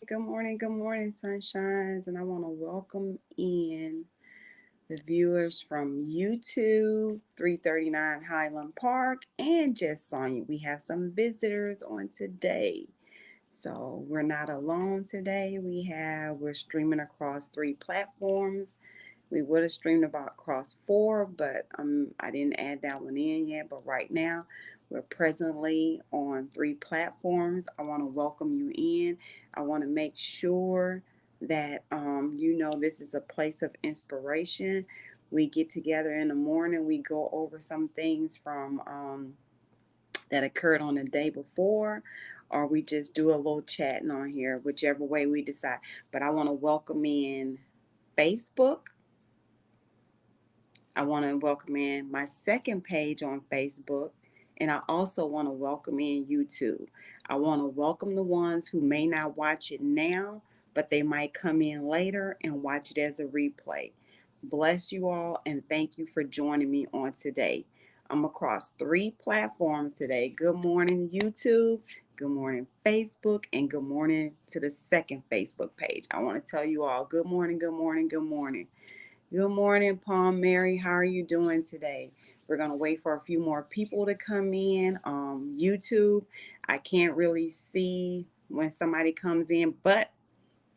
good morning, sunshines, and I want to welcome in the viewers from YouTube, 339 Highland Park, and just Sonya. We have some visitors on today. So we're not alone today. We're streaming across three platforms. We would have streamed about across four, but I didn't add that one in yet. But right now, we're presently on three platforms. I want to welcome you in. I want to make sure that you know this is a place of inspiration. We get together in the morning. We go over some things from that occurred on the day before, or we just do a little chatting on here, whichever way we decide. But I want to welcome in Facebook. I want to welcome in my second page on Facebook, and I also want to welcome in YouTube. I want to welcome the ones who may not watch it now, but they might come in later and watch it as a replay. Bless you all, and thank you for joining me on today. I'm across three platforms today. Good morning, YouTube. Good morning, Facebook, and good morning to the second Facebook page. I want to tell you all good morning, good morning, good morning. Good morning, Palm Mary. How are you doing today? We're going to wait for a few more people to come in. YouTube, I can't really see when somebody comes in, but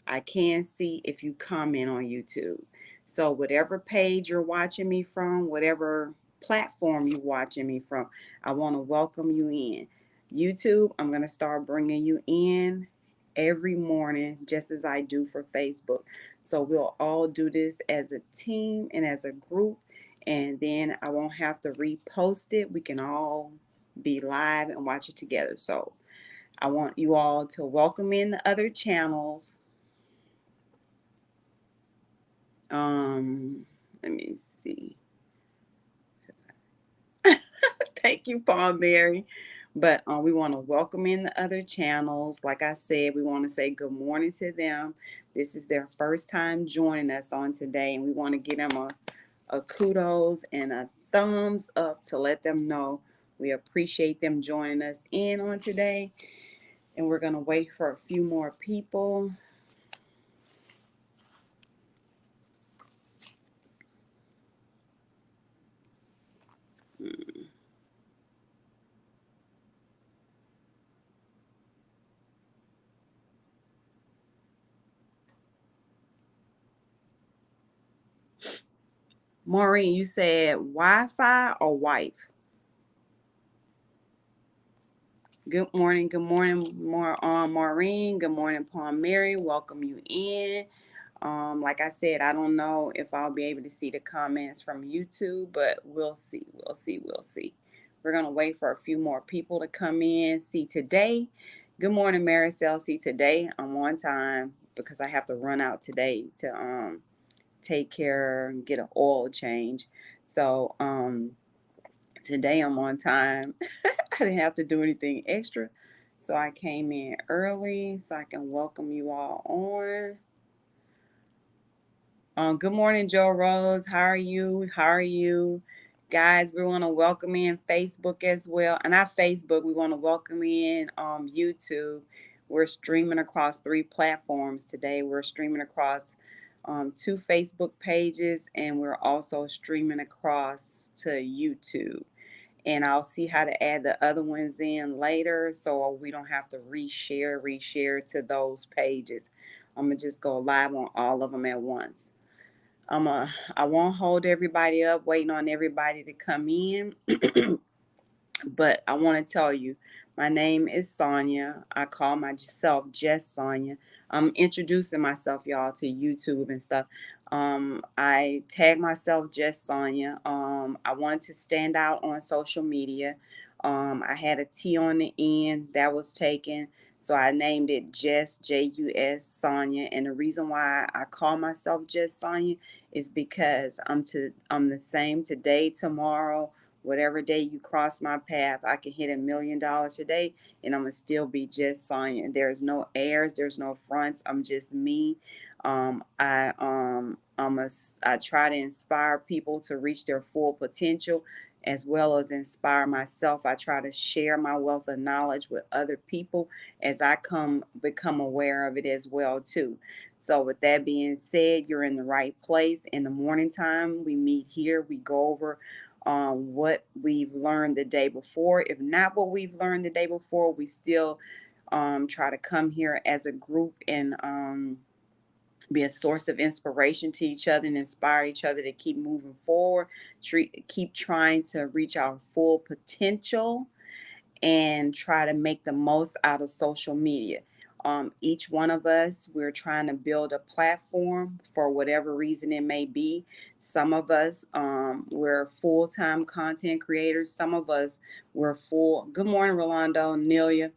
I can see if you comment on YouTube. So, whatever page you're watching me from, whatever platform you're watching me from, I want to welcome you in. YouTube, I'm going to start bringing you in every morning, just as I do for Facebook. So, we'll all do this as a team and as a group, and then I won't have to repost it. We can all be live and watch it together. So, I want you all to welcome in the other channels. Let me see. Thank you, Paul Mary. But we want to welcome in the other channels. Like I said, we want to say good morning to them. This is their first time joining us on today, and we want to give them a kudos and a thumbs up to let them know we appreciate them joining us in on today. And we're going to wait for a few more people. Maureen, you said Wi-Fi or wife? Good morning, Maureen. Good morning, Palm Mary. Welcome you in. Like I said, I don't know if I'll be able to see the comments from YouTube, but we'll see. We'll see. We're gonna wait for a few more people to come in. See today. Good morning, Maricel. See today I'm on time because I have to run out today to take care and get an oil change. So today I'm on time. I didn't have to do anything extra. So I came in early so I can welcome you all on. Good morning, Joe Rose. How are you? How are you? Guys, we want to welcome in Facebook as well. And our Facebook, we want to welcome in YouTube. We're streaming across three platforms today. We're streaming across two Facebook pages, and we're also streaming across to YouTube. And I'll see how to add the other ones in later so we don't have to reshare to those pages. I'm going to just go live on all of them at once. I won't hold everybody up waiting on everybody to come in. But I want to tell you, my name is Sonya. I call myself just Sonya. I'm introducing myself, y'all, to YouTube and stuff. I tag myself just Sonya. I wanted to stand out on social media. I had a T on the end that was taken. So I named it Just Jus Sonya. And the reason why I call myself Just Sonya is because I'm the same today, tomorrow, whatever day you cross my path. I can hit $1 million today and I'm gonna still be just Sonya. There's no airs, there's no fronts. I'm just me. I try to inspire people to reach their full potential. as well as inspire myself. I try to share my wealth of knowledge with other people as I become aware of it as well too. So with that being said, you're in the right place. In the morning time, we meet here, we go over what we've learned the day before. If not what we've learned the day before, we still try to come here as a group and be a source of inspiration to each other and inspire each other to keep moving forward, keep trying to reach our full potential, and try to make the most out of social media. Each one of us, we're trying to build a platform for whatever reason it may be. Some of us, we're full-time content creators. Some of us, we're full. Good morning, Rolando, Nelia.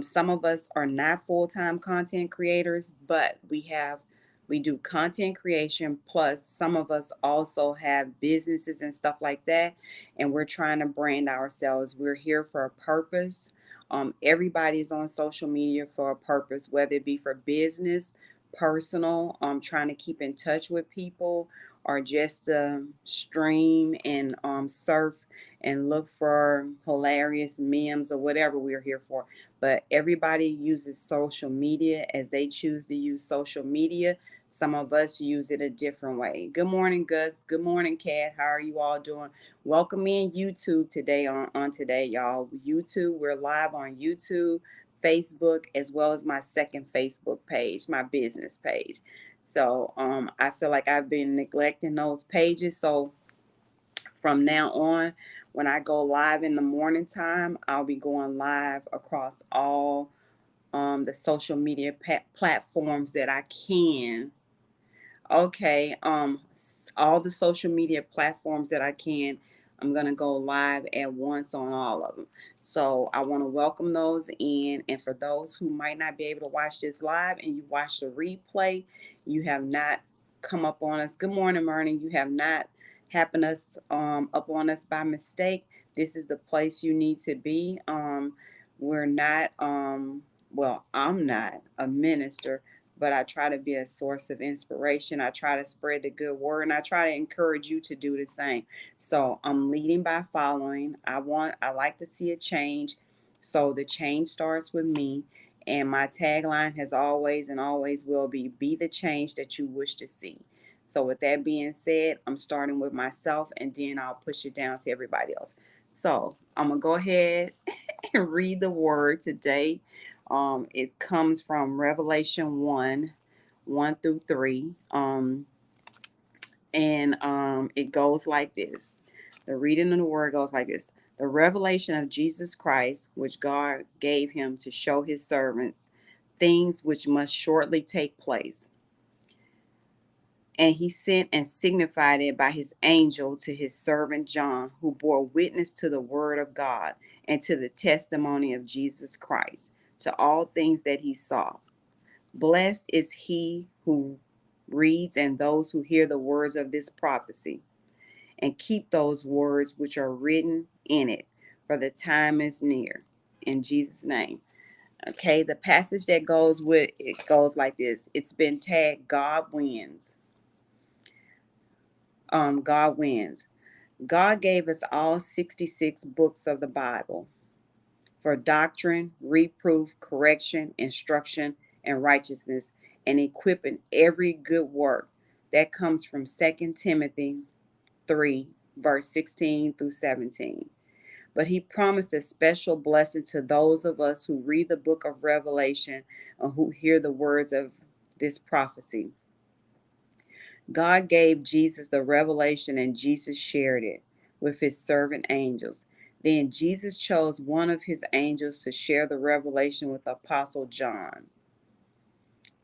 Some of us are not full-time content creators, but we do content creation. Plus, some of us also have businesses and stuff like that, and we're trying to brand ourselves. We're here for a purpose. Everybody's on social media for a purpose, whether it be for business, personal, trying to keep in touch with people, or just stream and surf and look for hilarious memes or whatever we're here for. But everybody uses social media as they choose to use social media. Some of us use it a different way. Good morning, Gus. Good morning, Kat. How are you all doing? Welcome in YouTube today on today, y'all. YouTube, we're live on YouTube, Facebook, as well as my second Facebook page, my business page. So I feel like I've been neglecting those pages. So from now on, when I go live in the morning time, I'll be going live across all the social media platforms that I can. Okay, all the social media platforms that I can, I'm gonna go live at once on all of them. So I want to welcome those in, and for those who might not be able to watch this live and you watch the replay, you have not come up on us. Good morning, Myrna. You have not happened us up on us by mistake. This is the place you need to be. We're not well, I'm not a minister, but I try to be a source of inspiration. I try to spread the good word, and I try to encourage you to do the same. So I'm leading by following. I like to see a change. So the change starts with me. And my tagline has always and always will be the change that you wish to see. So with that being said, I'm starting with myself and then I'll push it down to everybody else. So I'm gonna go ahead and read the word today. It comes from Revelation 1, 1 through 3. And it goes like this. The reading of the word goes like this. The revelation of Jesus Christ, which God gave him to show his servants things which must shortly take place. And he sent and signified it by his angel to his servant John, who bore witness to the word of God and to the testimony of Jesus Christ, to all things that he saw. Blessed is he who reads and those who hear the words of this prophecy and keep those words which are written in it, for the time is near. In Jesus' name. Okay, the passage that goes with it goes like this. It's been tagged God wins. God wins. God gave us all 66 books of the Bible for doctrine, reproof, correction, instruction, and righteousness, and equipping every good work. That comes from 2 Timothy 3, verse 16 through 17. But he promised a special blessing to those of us who read the book of Revelation and who hear the words of this prophecy. God gave Jesus the revelation and Jesus shared it with his servant angels. Then Jesus chose one of his angels to share the revelation with Apostle John,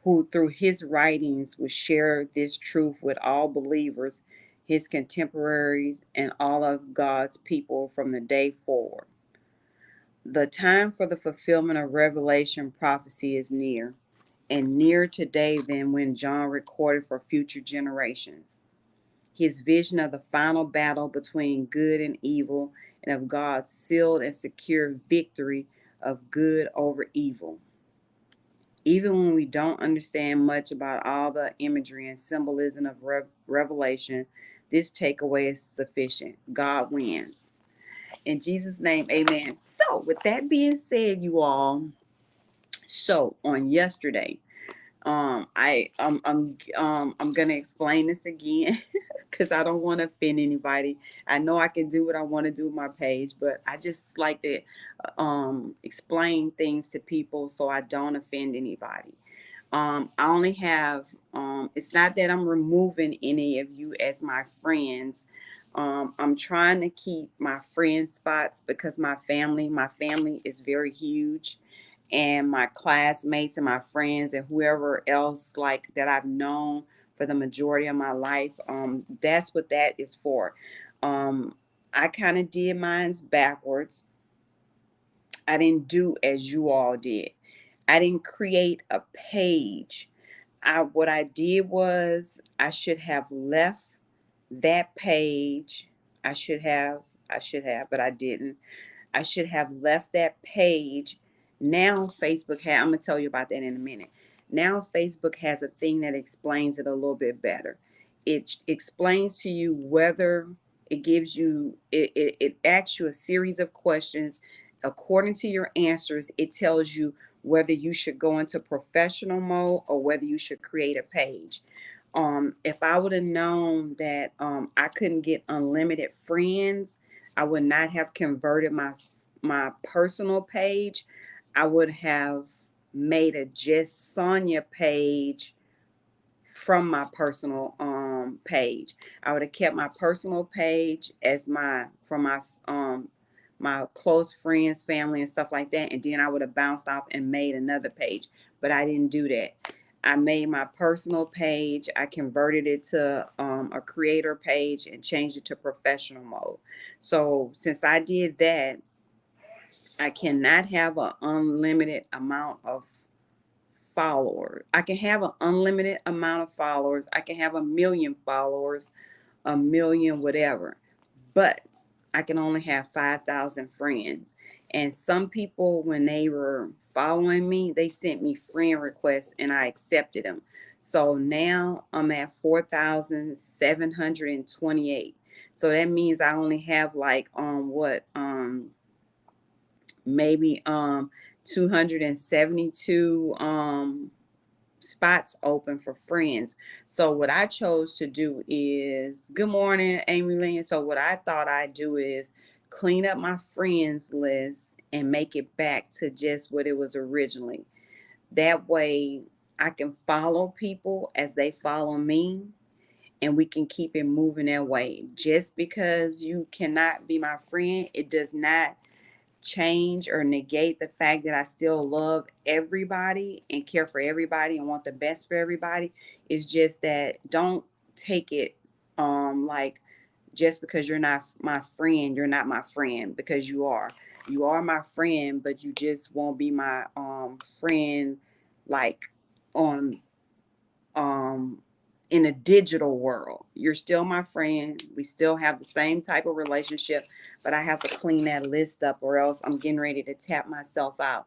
who through his writings would share this truth with all believers, his contemporaries, and all of God's people from the day forward. The time for the fulfillment of Revelation prophecy is near, and nearer today than when John recorded for future generations. His vision of the final battle between good and evil, and of God's sealed and secure victory of good over evil. Even when we don't understand much about all the imagery and symbolism of Revelation, This takeaway is sufficient. God wins. In Jesus' name, amen. So, with that being said, you all, so on yesterday, I'm gonna explain this again because I don't want to offend anybody. I know I can do what I want to do with my page, but I just like to explain things to people so I don't offend anybody. I only have it's not that I'm removing any of you as my friends. I'm trying to keep my friend spots because my family is very huge, and my classmates and my friends and whoever else like that I've known for the majority of my life. That's what that is for. Um, I kind of did mine's backwards. I didn't do as you all did. I didn't create a page. What I did was I should have left that page. I should have, but I didn't. I should have left that page. Now I'm gonna tell you about that in a minute. Now Facebook has a thing that explains it a little bit better. It explains to you whether it asks you a series of questions. According to your answers, it tells you whether you should go into professional mode or whether you should create a page. If I would have known that I couldn't get unlimited friends, I would not have converted my personal page. I would have made a Just Sonia page from my personal page. I would have kept my personal page as my close friends, family, and stuff like that, and then I would have bounced off and made another page. But I didn't do that. I made my personal page. I converted it to a creator page and changed it to professional mode. So since I did that, I cannot have an unlimited amount of followers. I can have an unlimited amount of followers. I can have a million followers, a million whatever. But I can only have 5,000 friends. And some people, when they were following me, they sent me friend requests and I accepted them. So now I'm at 4,728. So that means I only have like maybe 272 spots open for friends. So what I chose to do is, good morning, Amy Lynn. So what I thought I'd do is clean up my friends list and make it back to just what it was originally. That way I can follow people as they follow me, and we can keep it moving that way. Just because you cannot be my friend, it does not change or negate the fact that I still love everybody and care for everybody and want the best for everybody. It's just that don't take it like just because you're not my friend, you're not my friend, because you are. You are my friend, but you just won't be my friend like on um in a digital world. You're still my friend. We still have the same type of relationship, but I have to clean that list up or else I'm getting ready to tap myself out.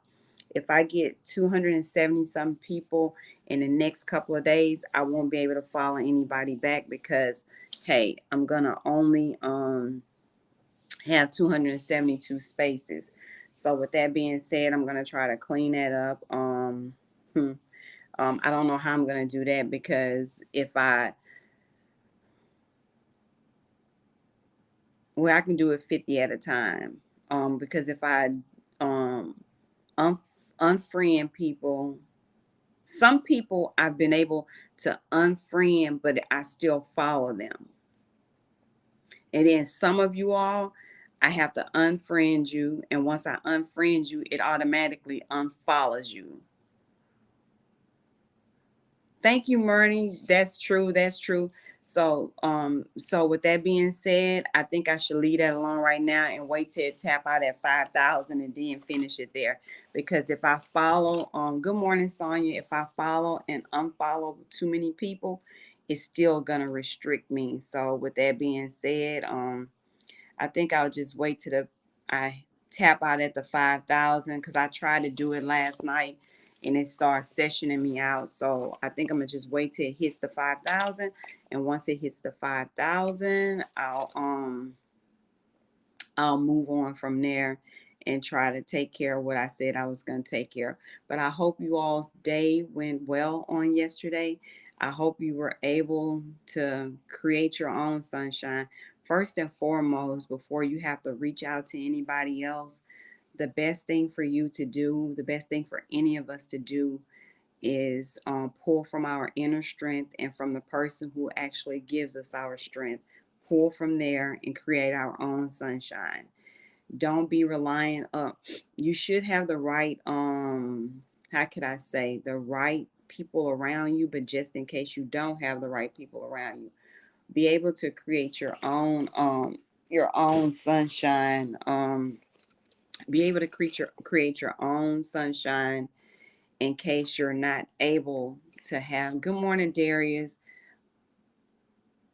If I get 270 some people in the next couple of days, I won't be able to follow anybody back because hey, I'm going to only have 272 spaces. So with that being said, I'm going to try to clean that up. I don't know how I'm going to do that because I can do it 50 at a time. Because if I um, unfriend people, some people I've been able to unfriend, but I still follow them. And then some of you all, I have to unfriend you. And once I unfriend you, it automatically unfollows you. Thank you, Myrnie. That's true. That's true. So with that being said, I think I should leave that alone right now and wait till it tap out at 5,000 and then finish it there. Because if I follow, good morning, Sonia. If I follow and unfollow too many people, it's still gonna restrict me. So with that being said, I think I'll just wait till I tap out at the 5,000 because I tried to do it last night and it starts sessioning me out. So I think I'm gonna just wait till it hits the 5,000, and once it hits the 5,000, I'll move on from there and try to take care of what I said I was going to take care of. But I hope you all's day went well on yesterday. I hope you were able to create your own sunshine. First and foremost, before you have to reach out to anybody else, the best thing for you to do, the best thing for any of us to do is pull from our inner strength and from the person who actually gives us our strength. Pull from there and create our own sunshine. Don't be reliant you should have the right how could I say, the right people around you, but just in case you don't have the right people around you, be able to create your own sunshine. Be able to create your own sunshine in case you're not able to have. Good morning, Darius.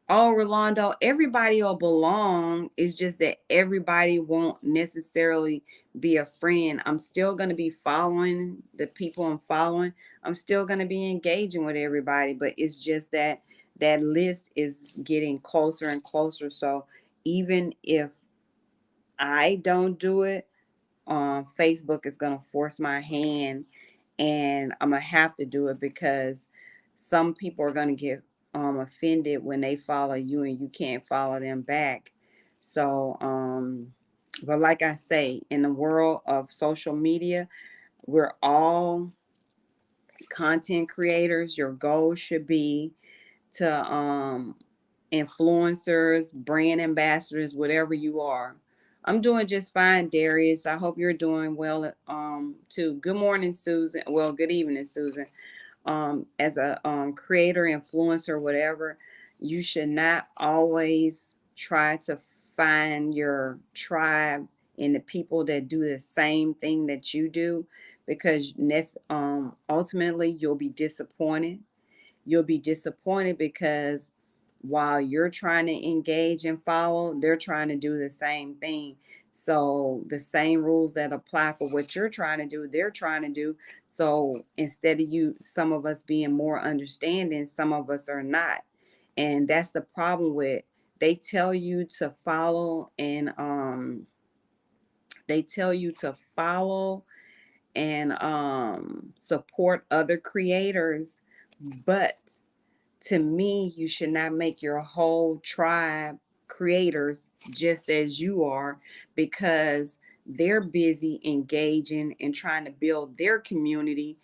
Oh, Rolando, everybody will belong. It's just that everybody won't necessarily be a friend. I'm still going to be following the people I'm following. I'm still going to be engaging with everybody, but it's just that that list is getting closer and closer. So even if I don't do it, Facebook is going to force my hand, and I'm going to have to do it because some people are going to get offended when they follow you and you can't follow them back. So, but like I say, in the world of social media, we're all content creators. Your goal should be to influencers, brand ambassadors, whatever you are. I'm doing just fine, Darius. I hope you're doing well too. Good morning, Susan. Well, good evening, Susan. As a creator, influencer, whatever, you should not always try to find your tribe in the people that do the same thing that you do, because ultimately you'll be disappointed. You'll be disappointed because while you're trying to engage and follow, they're trying to do the same thing. So the same rules that apply for what you're trying to do, they're trying to do. So instead of some of us being more understanding, some of us are not. And that's the problem with, they tell you to follow and they tell you to follow and support other creators, but to me, you should not make your whole tribe creators just as you are, because they're busy engaging and trying to build their community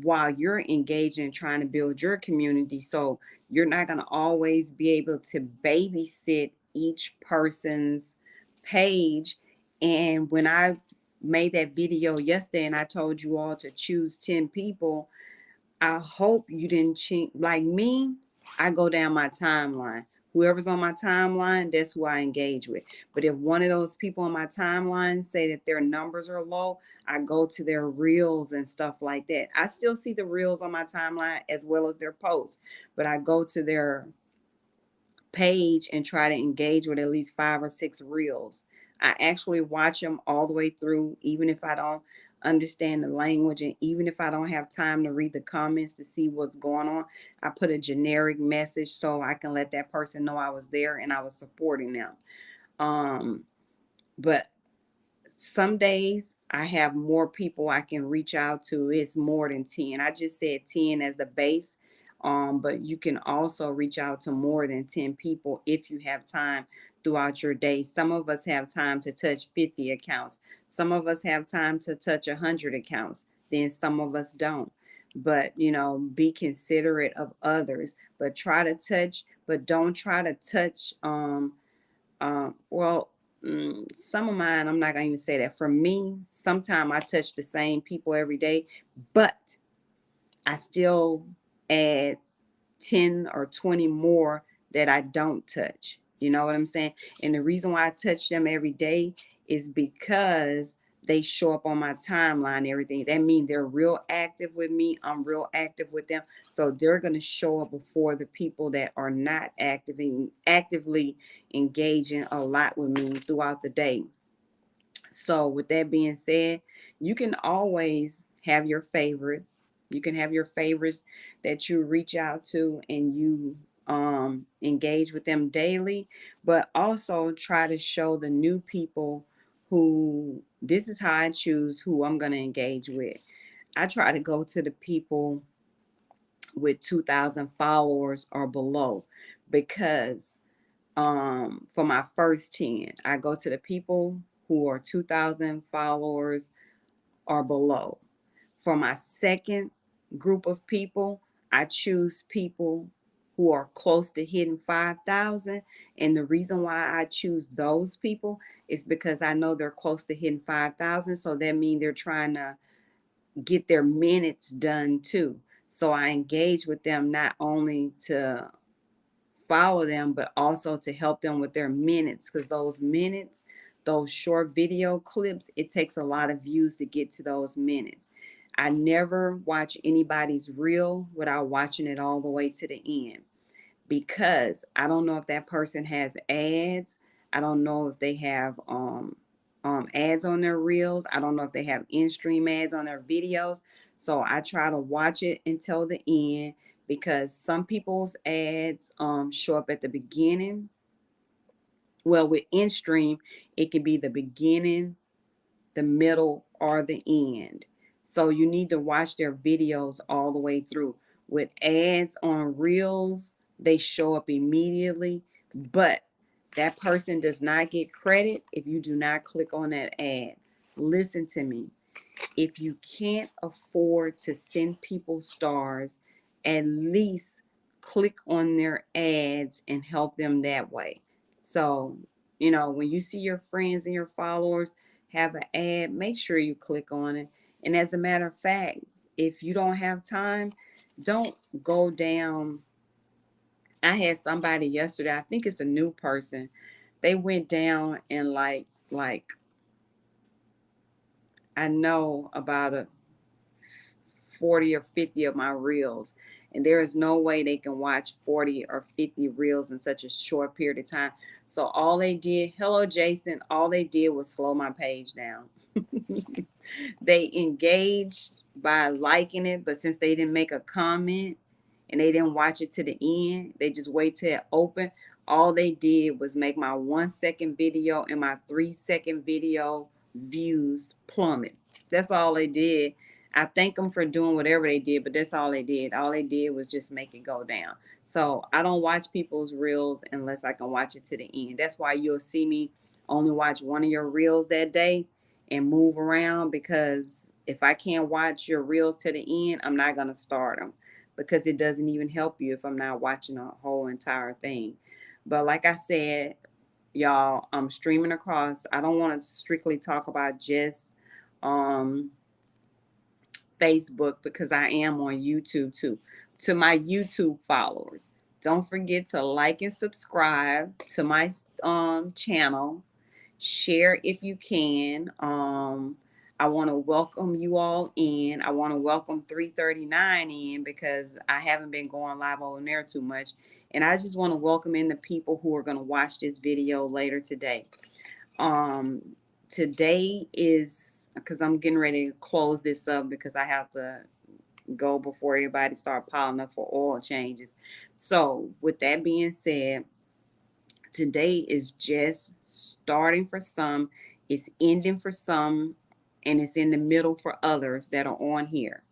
while you're engaging and trying to build your community. So you're not going to always be able to babysit each person's page. And when I made that video yesterday and I told you all to choose 10 people, I hope you didn't cheat. Like me, I go down my timeline. Whoever's on my timeline, that's who I engage with. But if one of those people on my timeline say that their numbers are low, I go to their reels and stuff like that. I still see the reels on my timeline as well as their posts, but I go to their page and try to engage with at least 5 or 6 reels. I actually watch them all the way through, even if I don't understand the language and even if I don't have time to read the comments to see what's going on. I put a generic message so I can let that person know I was there and I was supporting them. Um, but some days I have more people I can reach out to. It's more than 10. I just said 10 as the base. But you can also reach out to more than 10 people if you have time throughout your day. Some of us have time to touch 50 accounts. Some of us have time to touch 100 accounts. Then some of us don't. But, be considerate of others. But try to touch, but don't try to touch well, some of mine, I'm not gonna even say that. For me, sometimes I touch the same people every day, but I still add 10 or 20 more that I don't touch. You know what I'm saying? And the reason why I touch them every day is because they show up on my timeline and everything. That means they're real active with me. I'm real active with them. So they're going to show up before the people that are not actively engaging a lot with me throughout the day. So with that being said, you can always have your favorites. You can have your favorites that you reach out to and you engage with them daily, but also try to show the new people who this is how I choose who I'm going to engage with. I try to go to the people with 2,000 followers or below because for my first 10, I go to the people who are 2,000 followers or below. For my second group of people, I choose people who are close to hitting 5,000. And the reason why I choose those people is because I know they're close to hitting 5,000. So that means they're trying to get their minutes done too. So I engage with them not only to follow them, but also to help them with their minutes, because those minutes, those short video clips, it takes a lot of views to get to those minutes. I never watch anybody's reel without watching it all the way to the end, because I don't know if that person has ads. I don't know if they have ads on their reels. I don't know if they have in-stream ads on their videos. So I try to watch it until the end, because some people's ads show up at the beginning. Well, with in-stream, it can be the beginning, the middle, or the end. So you need to watch their videos all the way through. With ads on reels, they show up immediately, but that person does not get credit if you do not click on that ad. Listen to me. If you can't afford to send people stars, at least click on their ads and help them that way. So, when you see your friends and your followers have an ad, make sure you click on it. And as a matter of fact, if you don't have time, don't go down. I had somebody yesterday, I think it's a new person. They went down and like I know about a 40 or 50 of my reels. And there is no way they can watch 40 or 50 reels in such a short period of time. So all they did, hello, Jason, all they did was slow my page down. They engaged by liking it, but since they didn't make a comment and they didn't watch it to the end, they just wait till it open. All they did was make my 1 second video and my 3 second video views plummet. That's all they did. I thank them for doing whatever they did, but that's all they did. All they did was just make it go down. So I don't watch people's reels unless I can watch it to the end. That's why you'll see me only watch one of your reels that day and move around, because if I can't watch your reels to the end, I'm not going to start them, because it doesn't even help you if I'm not watching a whole entire thing. But like I said, y'all, I'm streaming across. I don't want to strictly talk about just Facebook, because I am on YouTube too. To my YouTube followers, don't forget to like and subscribe to my channel. Share if you can. I want to welcome you all in. I want to welcome 339 in, because I haven't been going live on there too much. And I just want to welcome in the people who are going to watch this video later today. Today is, because I'm getting ready to close this up, because I have to go before everybody start piling up for oil changes. So with that being said, today is just starting for some, it's ending for some, and it's in the middle for others that are on here.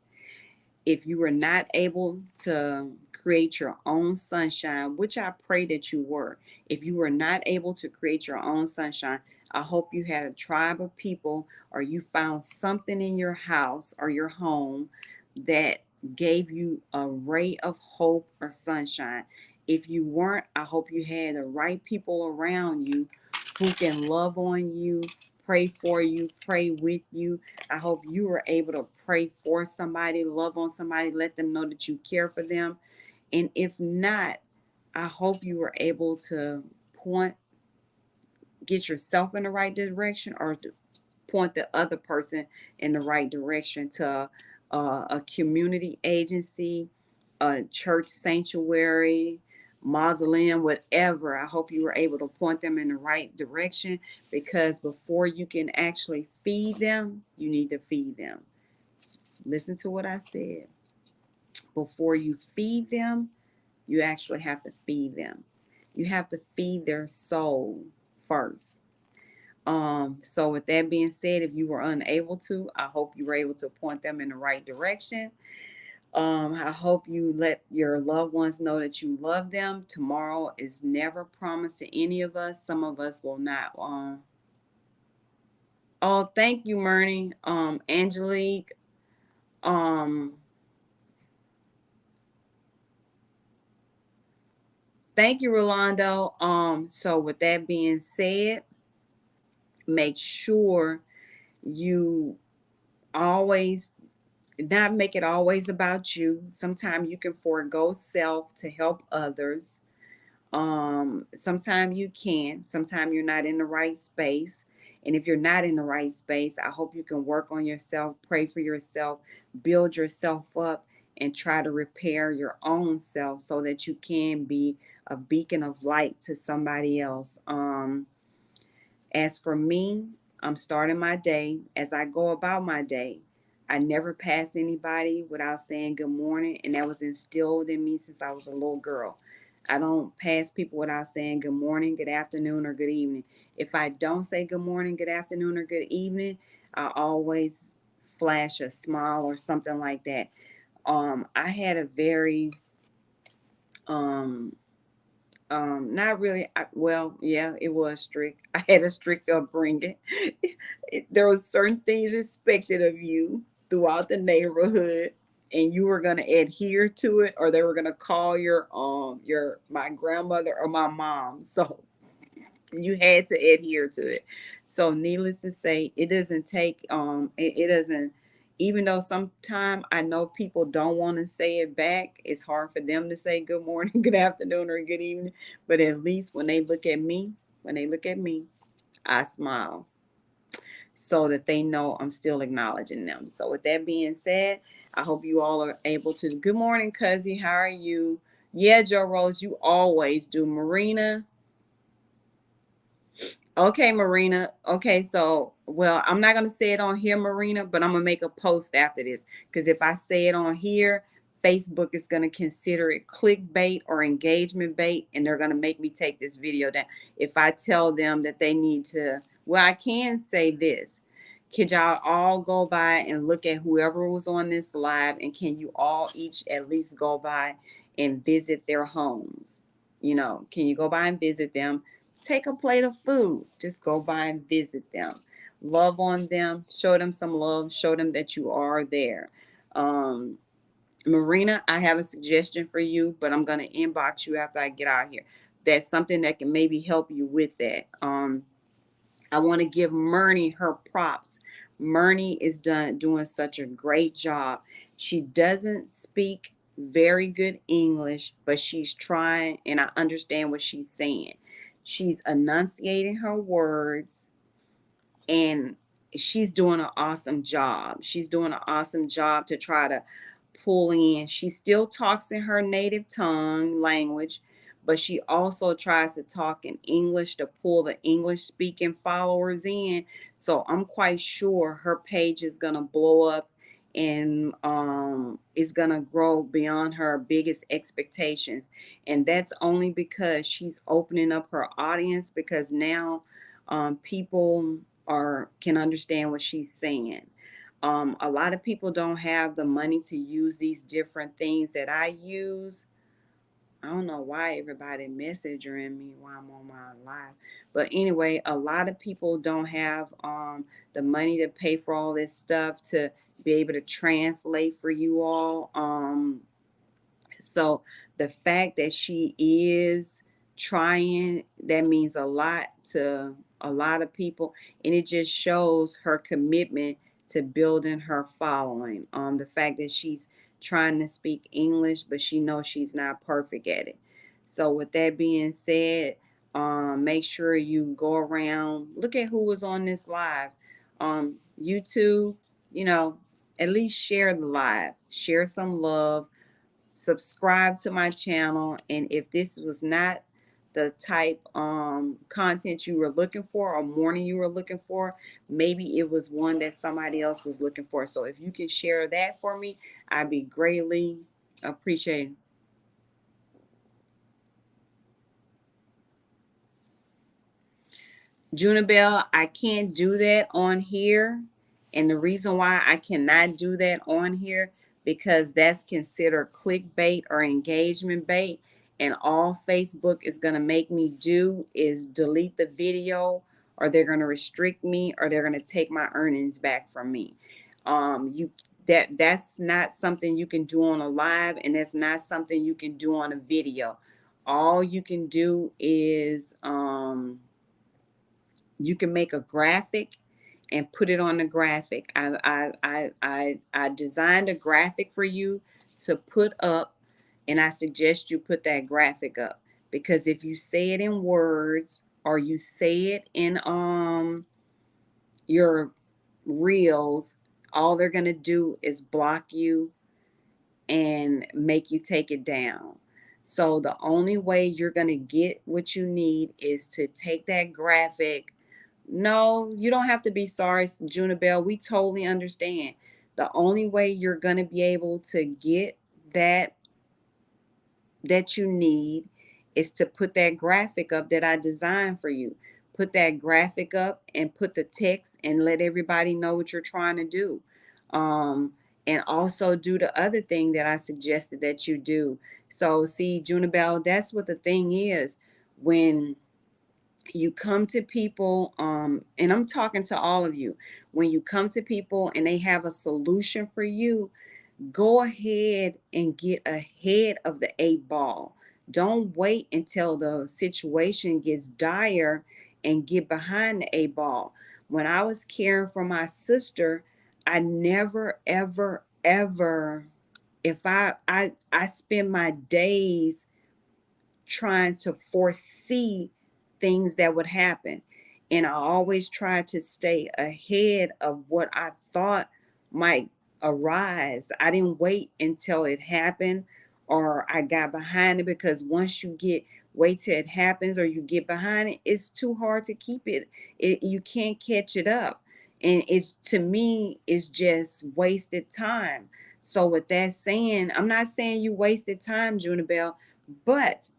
If you were not able to create your own sunshine, which I pray that you were, if you were not able to create your own sunshine, I hope you had a tribe of people, or you found something in your house or your home that gave you a ray of hope or sunshine. If you weren't, I hope you had the right people around you who can love on you, pray for you, pray with you. I hope you were able to pray for somebody, love on somebody, let them know that you care for them. And if not, I hope you were able to get yourself in the right direction, or to point the other person in the right direction to a community agency, a church sanctuary, mausoleum, whatever. I hope you were able to point them in the right direction, because before you can actually feed them, you need to feed them. Listen to what I said. Before you feed them, you actually have to feed them. You have to feed their soul first. So with that being said, if you were unable to, I hope you were able to point them in the right direction. I hope you let your loved ones know that you love them. Tomorrow is never promised to any of us. Some of us will not. Oh, thank you, Myrnie. Angelique. Um, Thank you, Rolando. So with that being said, make sure you always not make it always about you. Sometimes you can forego self to help others. Sometimes you can, sometimes you're not in the right space. And if you're not in the right space, I hope you can work on yourself, pray for yourself, build yourself up, and try to repair your own self so that you can be a beacon of light to somebody else. As for me, I'm starting my day. As I go about my day, I never pass anybody without saying good morning, and that was instilled in me since I was a little girl. I don't pass people without saying good morning, good afternoon, or good evening. If I don't say good morning, good afternoon, or good evening, I always flash a smile or something like that. I had a very um, not really. Well, yeah, it was strict. I had a strict upbringing. There was certain things expected of you throughout the neighborhood, and you were gonna adhere to it, or they were gonna call your my grandmother or my mom. So you had to adhere to it. So needless to say, it doesn't take it doesn't, even though sometimes I know people don't want to say it back, it's hard for them to say good morning, good afternoon, or good evening. But at least when they look at me, I smile so that they know I'm still acknowledging them. So with that being said, I hope you all are able to. Good morning, Cuzzy. How are you? Yeah, Joe Rose, you always do. Marina, okay, Marina. Okay, so well, I'm not gonna say it on here, Marina, but I'm gonna make a post after this because if I say it on here, Facebook is gonna consider it clickbait or engagement bait, and they're gonna make me take this video down. If I tell them that they need to, well, I can say this. Could y'all all go by and look at whoever was on this live, and can you all each at least go by and visit their homes? You know, can you go by and visit them? Take a plate of food. Just go by and visit them. Love on them. Show them some love. Show them that you are there. Um, Marina, I have a suggestion for you, but I'm going to inbox you after I get out here. That's something that can maybe help you with that. I want to give Myrnie her props. Myrnie is doing such a great job. She doesn't speak very good English, but she's trying, and I understand what she's saying. She's enunciating her words, and she's doing an awesome job. She's doing an awesome job to try to pull in. She still talks in her native tongue language, but she also tries to talk in English to pull the English speaking followers in. So I'm quite sure her page is going to blow up and is going to grow beyond her biggest expectations. And that's only because she's opening up her audience, because now people are can understand what she's saying. A lot of people don't have the money to use these different things that I use. I don't know why everybody messaging me while I'm on my live. But anyway, a lot of people don't have the money to pay for all this stuff to be able to translate for you all. So the fact that she is trying, that means a lot to a lot of people, and it just shows her commitment to building her following. The fact that she's trying to speak English, but she knows she's not perfect at it. So with that being said, make sure you go around, look at who was on this live. YouTube, you know, at least share the live, share some love, subscribe to my channel. And if this was not the type content you were looking for or morning you were looking for. Maybe it was one that somebody else was looking for. So if you can share that for me, I'd be greatly appreciated. Junabel, I can't do that on here. And the reason why I cannot do that on here, because that's considered clickbait or engagement bait. And all Facebook is going to make me do is delete the video, or they're going to restrict me, or they're going to take my earnings back from me. You that's not something you can do on a live, and that's not something you can do on a video. All you can do is you can make a graphic and put it on the graphic. I designed a graphic for you to put up, and I suggest you put that graphic up, because if you say it in words or you say it in your reels, all they're gonna do is block you and make you take it down. So the only way you're going to get what you need is to take that graphic. No, you don't have to be sorry, Junabel. We totally understand. The only way you're going to be able to get that you need is to put that graphic up that I designed for you. Put that graphic up and put the text and let everybody know what you're trying to do. And also do the other thing that I suggested that you do. So see, Junabel, that's what the thing is. When you come to people, and I'm talking to all of you, when you come to people and they have a solution for you, go ahead and get ahead of the 8 ball. Don't wait until the situation gets dire and get behind the 8 ball. When I was caring for my sister, I never, ever, ever, if I spend my days trying to foresee things that would happen. And I always tried to stay ahead of what I thought might arise. I didn't wait until it happened or I got behind it, because once you get wait till it happens or you get behind it, it's too hard to keep it, you can't catch it up. And it's, to me, it's just wasted time. So with that saying, I'm not saying you wasted time, Junabel, but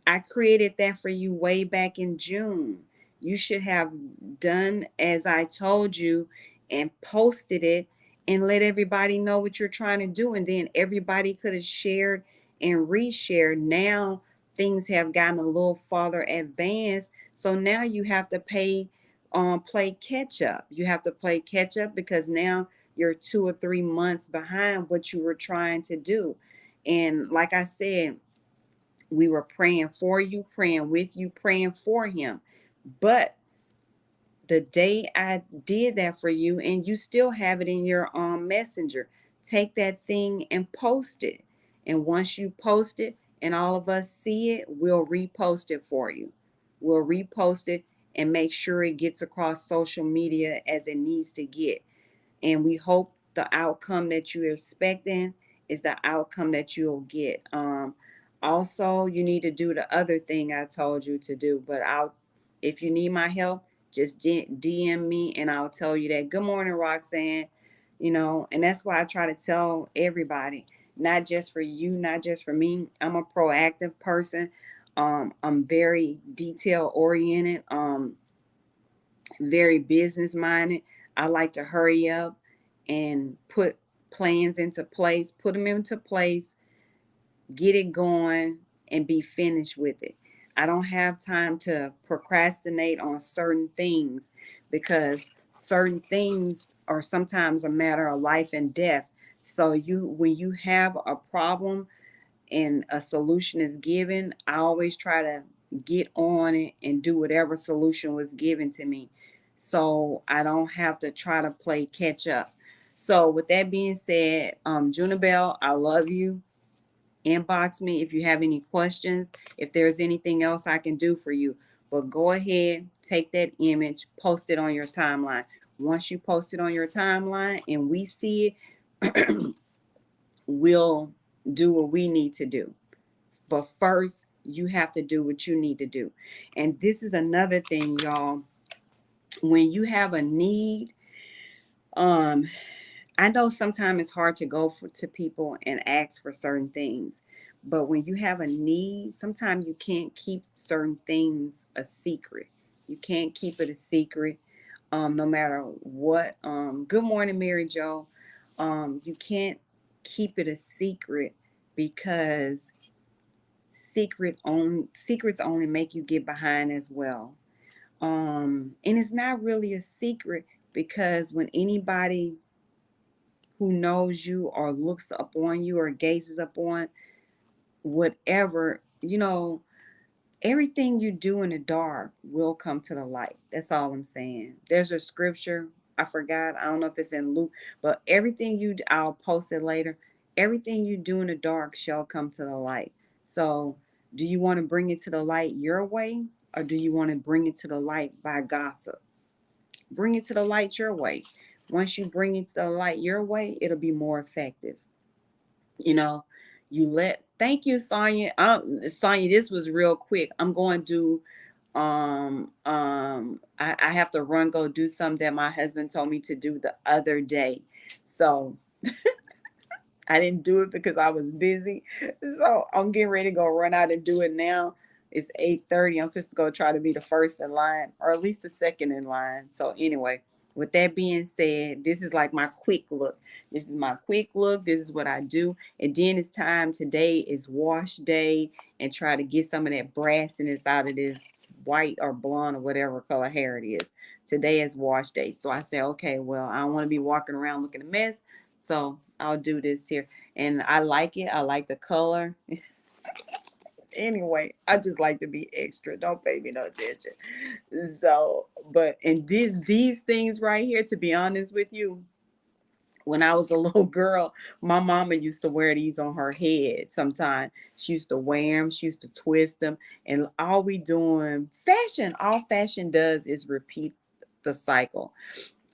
I created that for you way back in June. You should have done as I told you and posted it and let everybody know what you're trying to do. And then everybody could have shared and reshared. Now things have gotten a little farther advanced. So now you have to play catch up. You have to play catch up because now you're 2 or 3 months behind what you were trying to do. And like I said, we were praying for you, praying with you, praying for him. But the day I did that for you, and you still have it in your messenger, take that thing and post it. And once you post it and all of us see it, we'll repost it for you. We'll repost it and make sure it gets across social media as it needs to get. And we hope the outcome that you're expecting is the outcome that you'll get. Also, you need to do the other thing I told you to do, but if you need my help, just DM me and I'll tell you that. Good morning, Roxanne. And that's why I try to tell everybody, not just for you, not just for me. I'm a proactive person. I'm very detail oriented, very business minded. I like to hurry up and put plans into place, put them into place, get it going, and be finished with it. I don't have time to procrastinate on certain things, because certain things are sometimes a matter of life and death. So when you have a problem and a solution is given, I always try to get on it and do whatever solution was given to me, so I don't have to try to play catch up. So with that being said, Junabel, I love you. Inbox me if you have any questions, if there's anything else I can do for you. But go ahead, take that image, post it on your timeline. Once you post it on your timeline and we see it, we'll do what we need to do. But first, You have to do what you need to do. And this is another thing, y'all. When you have a need, um, I know sometimes it's hard to go to people and ask for certain things, but when you have a need, sometimes you can't keep certain things a secret. You can't keep it a secret, no matter what. Good morning, Mary Jo. You can't keep it a secret because secrets only make you get behind as well. And it's not really a secret because when anybody who knows you or looks up on you or gazes up on whatever, everything you do in the dark will come to the light. That's all I'm saying. There's a scripture, I forgot, I don't know if it's in Luke, but I'll post it later. Everything you do in the dark shall come to the light. So, do you want to bring it to the light your way, or do you want to bring it to the light by gossip? Bring it to the light your way. Once you bring it to the light your way, it'll be more effective. You know, thank you, Sonya. Sonya, this was real quick. I'm going to I have to run go do something that my husband told me to do the other day. So I didn't do it because I was busy. So I'm getting ready to go run out and do it now. It's 8:30. I'm just gonna try to be the first in line, or at least the second in line. So anyway, with that being said, this is like my quick look. This is my quick look. This is what I do. And then it's time. Today is wash day, and try to get some of that brassiness out of this white or blonde or whatever color hair it is. Today is wash day. So I said, okay, well, I don't want to be walking around looking a mess. So I'll do this here. And I like it. I like the color. Anyway, I just like to be extra. Don't pay me no attention. So, but and these things right here, to be honest with you, when I was a little girl, my mama used to wear these on her head sometimes. She used to wear them, she used to twist them. And all we doing, all fashion does is repeat the cycle.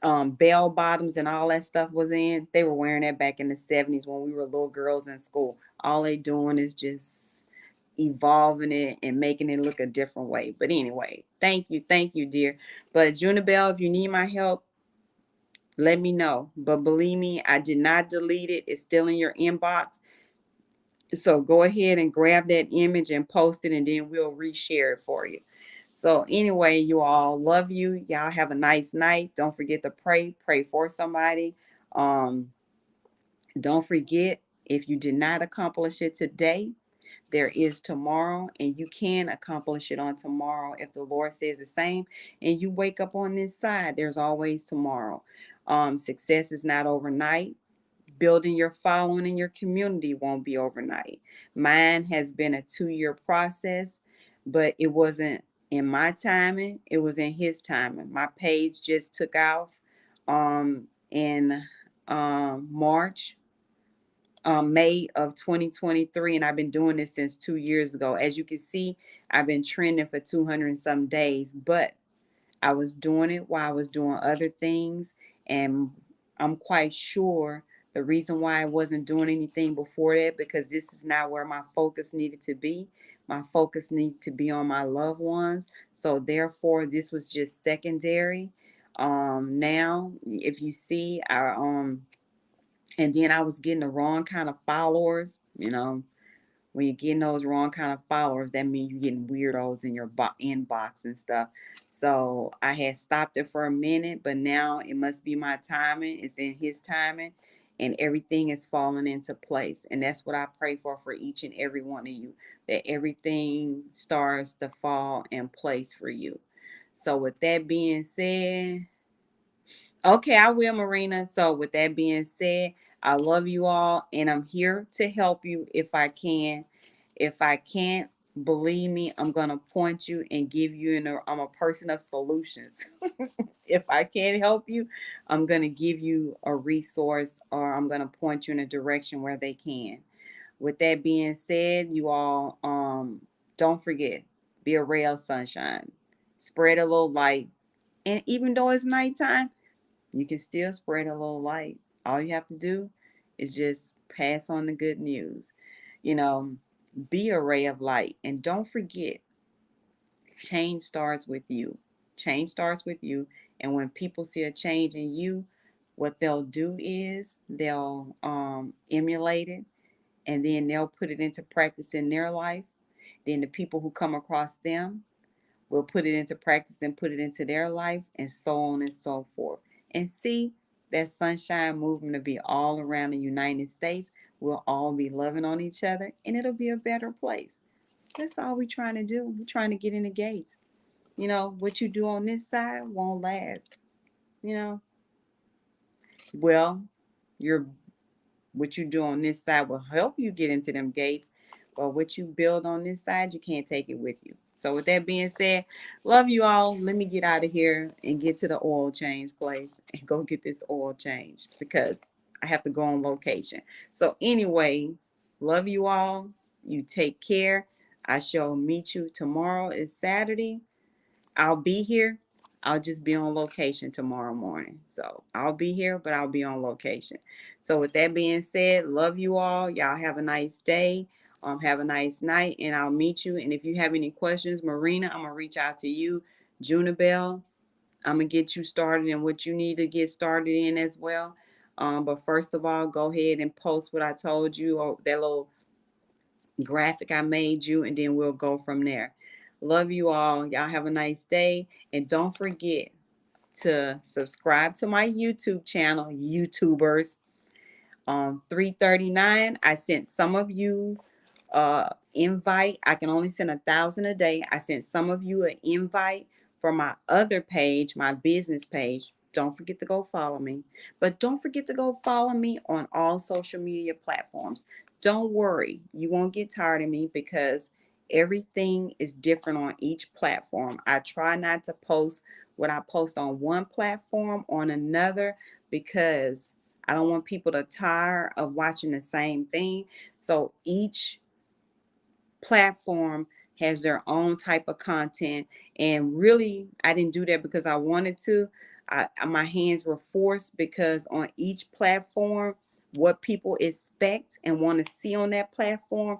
Bell bottoms and all that stuff was in. They were wearing that back in the 70s when we were little girls in school. All they doing is just evolving it and making it look a different way. But anyway, thank you, dear. But Junibel, if you need my help, let me know. But believe me, I did not delete it. It's still in your inbox. So go ahead and grab that image and post it, and then we'll reshare it for you. So anyway, you all, love you. Y'all have a nice night. Don't forget to pray for somebody. Um, don't forget, if you did not accomplish it today, there is tomorrow, and you can accomplish it on tomorrow if the Lord says the same. And you wake up on this side, there's always tomorrow. Success is not overnight. Building your following in your community won't be overnight. Mine has been a 2-year process, but it wasn't in my timing, it was in his timing. My page just took off in March, May of 2023, and I've been doing this since 2 years ago. As you can see, I've been trending for 200 and some days, but I was doing it while I was doing other things. And I'm quite sure the reason why I wasn't doing anything before that, because this is not where my focus needed to be. My focus needed to be on my loved ones. So therefore, this was just secondary. Now, if you see, and then I was getting the wrong kind of followers, when you're getting those wrong kind of followers, that means you're getting weirdos in your inbox and stuff. So I had stopped it for a minute, but now it must be my timing. It's in his timing, and everything is falling into place. And that's what I pray for each and every one of you, that everything starts to fall in place for you. So with that being said, okay, I will, Marina. So with that being said, I love you all, and I'm here to help you if I can. If I can't, believe me, I'm gonna point you and give you. I'm a person of solutions. If I can't help you, I'm gonna give you a resource, or I'm gonna point you in a direction where they can. With that being said, you all, don't forget, be a ray of sunshine. Spread a little light, and even though it's nighttime, you can still spread a little light. All you have to do is just pass on the good news. You know, Be a ray of light. And don't forget, change starts with you. Change starts with you. And when people see a change in you, what they'll do is they'll emulate it, and then they'll put it into practice in their life. Then the people who come across them will put it into practice and put it into their life, and so on and so forth. And see that sunshine movement to be all around the United States. We'll all be loving on each other, and it'll be a better place. That's all we're trying to do. We're trying to get in the gates. You know, what you do on this side won't last. You know, well, you're what you do on this side will help you get into them gates, but what you build on this side, you can't take it with you. So with that being said, love you all. Let me get out of here and get to the oil change place and go get this oil change because I have to go on location. So anyway, love you all. You take care. I shall meet you tomorrow. It's Saturday. I'll be here. I'll just be on location tomorrow morning. So I'll be here, but I'll be on location. So with that being said, love you all. Y'all have a nice day. Have a nice night, and I'll meet you. And if you have any questions, Marina, I'm gonna reach out to you. Junabel, I'm gonna get you started in what you need to get started in as well. But first of all, go ahead and post what I told you, or that little graphic I made you, and then we'll go from there. Love you all. Y'all have a nice day. And don't forget to subscribe to my YouTube channel, YouTubers. 339. I sent some of you invite. I can only send 1,000 a day. I sent some of you an invite for my other page, my business page. Don't forget to go follow me. But don't forget to go follow me on all social media platforms. Don't worry, you won't get tired of me because everything is different on each platform. I try not to post what I post on one platform on another because I don't want people to tire of watching the same thing. So each platform has their own type of content. And really, I didn't do that because I wanted to. My hands were forced because on each platform, what people expect and want to see on that platform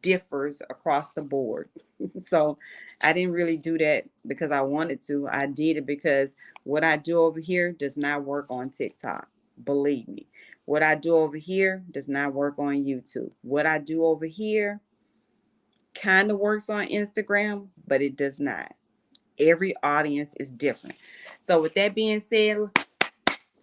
differs across the board. So I didn't really do that because I wanted to. I did it because what I do over here does not work on TikTok. Believe me. What I do over here does not work on YouTube. What I do over here kind of works on Instagram, but it does not. Every audience is different. So with that being said,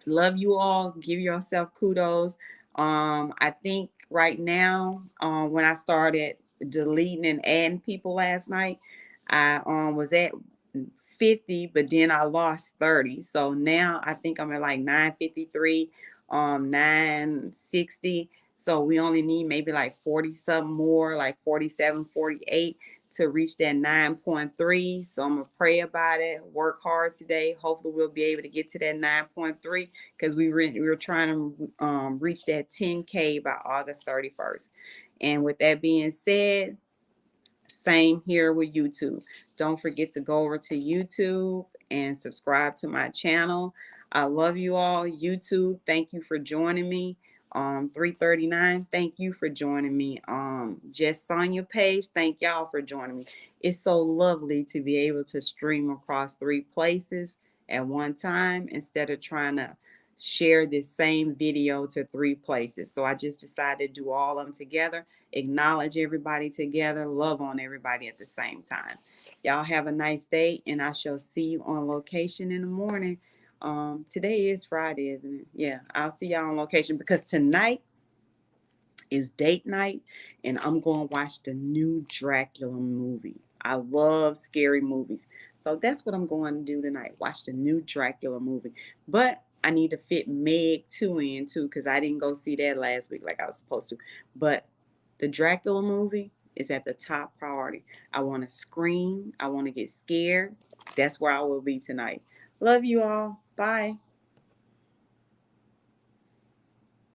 love you all. Give yourself kudos. I think right now, when I started deleting and adding people last night, I was at 50, but then I lost 30. So now I think I'm at like 953, 960. So we only need maybe like 40 something more, like 47, 48 to reach that 9.3. So I'm gonna pray about it, work hard today. Hopefully we'll be able to get to that 9.3 because we were trying to reach that 10K by August 31st. And with that being said, same here with YouTube. Don't forget to go over to YouTube and subscribe to my channel. I love you all. YouTube, thank you for joining me. 339, thank you for joining me. Just Sonia page, thank y'all for joining me. It's so lovely to be able to stream across 3 places at one time instead of trying to share this same video to 3 places. So I just decided to do all of them together, acknowledge everybody together, love on everybody at the same time. Y'all have a nice day, and I shall see you on location in the morning. Today is Friday, isn't it? Yeah, I'll see y'all on location because tonight is date night, and I'm going to watch the new Dracula movie. I love scary movies. So that's what I'm going to do tonight. Watch the new Dracula movie. But I need to fit Meg 2 in too because I didn't go see that last week like I was supposed to. But the Dracula movie is at the top priority. I want to scream. I want to get scared. That's where I will be tonight. Love you all. Bye.